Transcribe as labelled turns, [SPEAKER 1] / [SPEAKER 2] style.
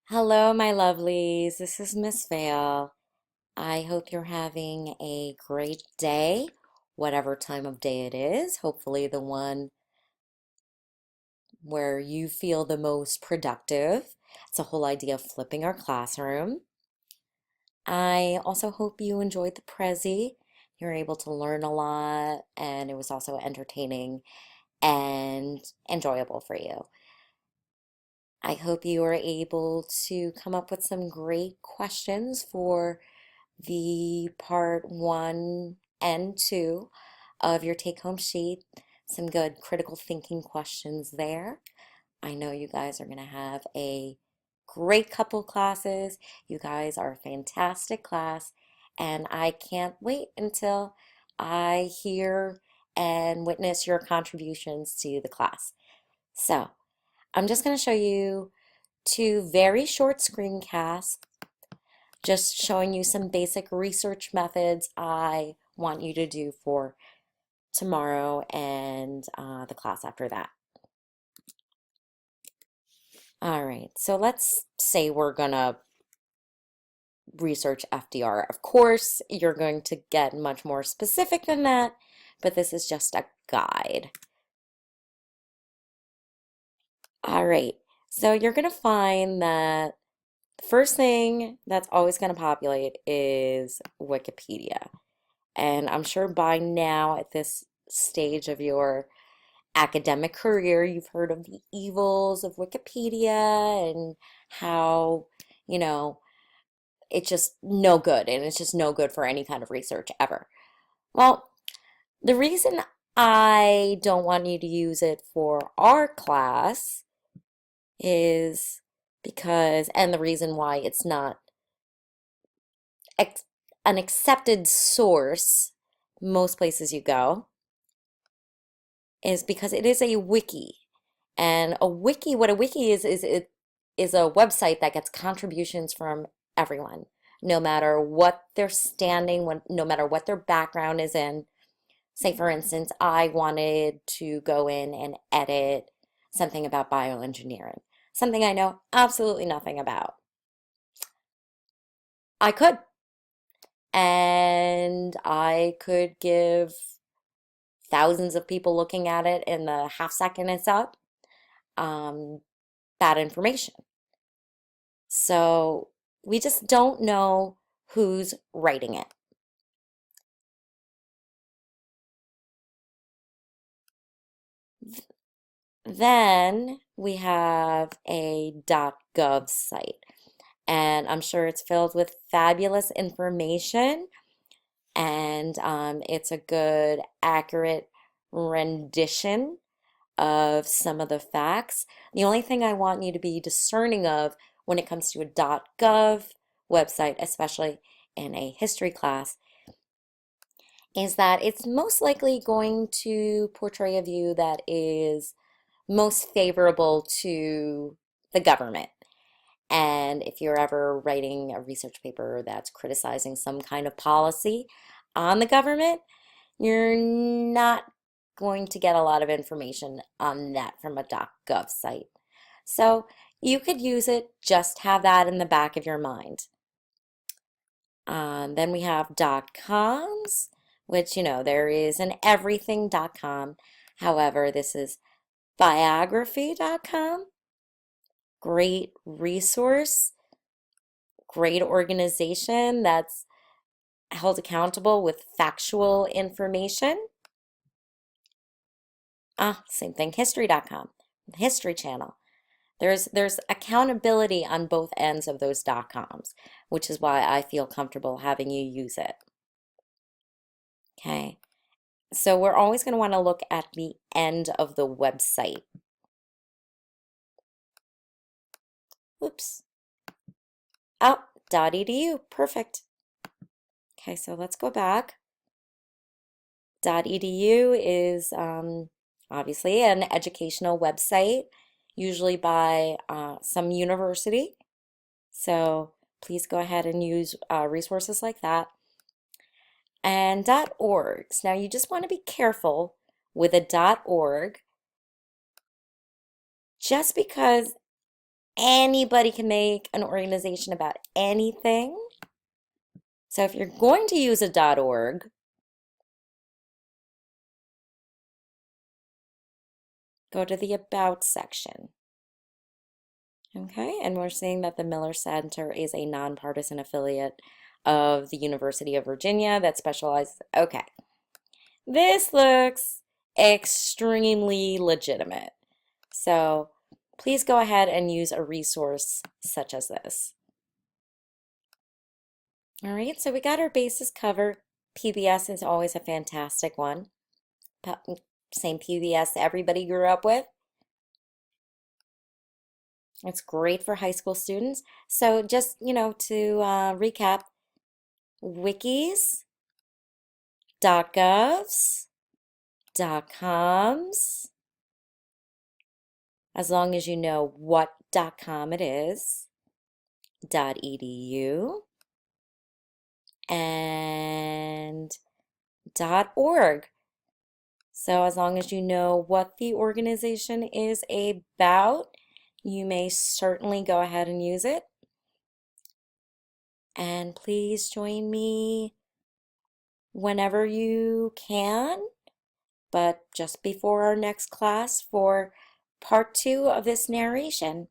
[SPEAKER 1] Hello, my lovelies. This is Miss Vale. I hope you're having a great day, whatever time of day it is. Hopefully, the one where you feel the most productive. It's a whole idea of flipping our classroom. I also hope you enjoyed the Prezi. You're able to learn a lot, and it was also entertaining and enjoyable for you. I hope you are able to come up with some great questions for the part one and two of your take home sheet. Some good critical thinking questions there. I know you guys are going to have a great couple classes. You guys are a fantastic class, and I can't wait until I hear and witness your contributions to the class. So, I'm just going to show you two very short screencasts just showing you some basic research methods I want you to do for tomorrow and the class after that. All right, so let's say we're gonna research FDR. Of course, you're going to get much more specific than that, but this is just a guide. All right, so you're gonna find that the first thing that's always gonna populate is Wikipedia. And I'm sure by now, at this stage of your academic career, you've heard of the evils of Wikipedia and how, you know, it's just no good and it's just no good for any kind of research ever. Well, the reason I don't want you to use it for our class is because, and the reason why it's not ex an accepted source most places you go is because it is a wiki. And a wiki, what a wiki is it is a website that gets contributions from everyone, no matter what they're standing, no matter what their background is in. Say, for instance, I wanted to go in and edit something about bioengineering, something I know absolutely nothing about. I could, and I could give thousands of people looking at it in the half second it's up, um, bad information. So we just don't know who's writing it. Then we have a .gov site, and I'm sure it's filled with fabulous information, and it's a good, accurate rendition of some of the facts. The only thing I want you to be discerning of when it comes to a .gov website, especially in a history class, is that it's most likely going to portray a view that is most favorable to the government. And if you're ever writing a research paper that's criticizing some kind of policy on the government, you're not going to get a lot of information on that from a .gov site. So you could use it, just have that in the back of your mind. Then we have .coms, which, there is an everything.com. However, this is biography.com. Great resource, great organization that's held accountable with factual information. Same thing, history.com, the History Channel. There's accountability on both ends of those .coms, which is why I feel comfortable having you use it. Okay. So we're always going to want to look at the end of the website. Oops. Oh, .edu. Perfect. Okay, so let's go back. .edu is obviously an educational website, usually by some university. So please go ahead and use resources like that. And .orgs. Now you just want to be careful with a .org, just because Anybody can make an organization about anything. So if you're going to use a .org, go to the About section. Okay, and we're seeing that the Miller Center is a nonpartisan affiliate of the University of Virginia that specializes. Okay, this looks extremely legitimate. So please go ahead and use a resource such as this. All right, so we got our bases covered. PBS is always a fantastic one. Same PBS everybody grew up with. It's great for high school students. So just, to recap, wikis, .govs, .coms, as long as you know what .com it is, .edu, and .org. So as long as you know what the organization is about, you may certainly go ahead and use it. And please join me whenever you can, but just before our next class for part 2 of this narration.